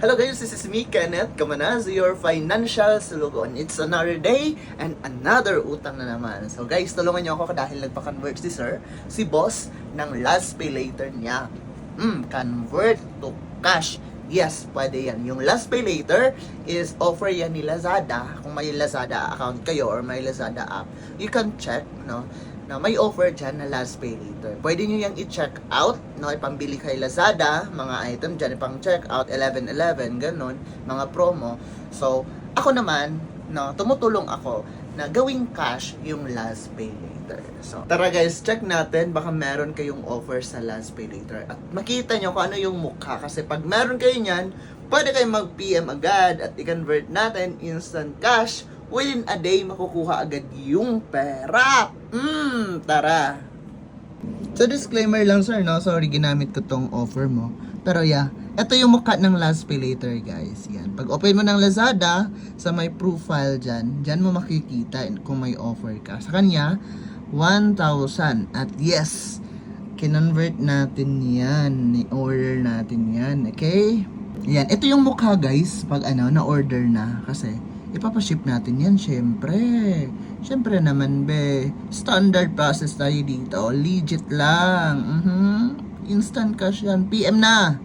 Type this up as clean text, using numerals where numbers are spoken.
Hello guys, this is me, Kenneth Kamanaz, your financial sulugon. It's another day and another utang na naman. So guys, tulungan niyo ako dahil nagpa-convert si boss, ng last pay later niya. Convert to cash. Yes, pwede yan. Yung last pay later is offer yan ni Lazada. Kung may Lazada account kayo or may Lazada app, you can check, no? Na may offer dyan na last pay later. Pwede nyo yung i-check out, no? Ipambili kay Lazada, mga item dyan, ipang check out, 11-11, ganun, mga promo. So, ako naman, no, tumutulong ako na gawing cash yung last pay later. So, tara guys, check natin, baka meron kayong offer sa last pay later. At makita nyo kung ano yung mukha. Kasi pag meron kayo nyan, pwede kayong mag-PM agad at i-convert natin instant cash. Within a day, makukuha agad yung pera. Tara. So, disclaimer lang sir, no? Sorry, ginamit ko tong offer mo. Pero yeah, ito yung mukha ng last pay later guys. Yan. Pag open mo ng Lazada, sa may profile dyan, dyan mo makikita kung may offer ka. Sa kanya, 1,000. At yes, kinonvert natin yan. Ni-order natin yan. Okay? Yan. Ito yung mukha guys, pag na-order na. Kasi, ipapaship natin yan, syempre. Syempre naman, be. Standard process tayo dito. Legit lang. Instant cash yan. PM na.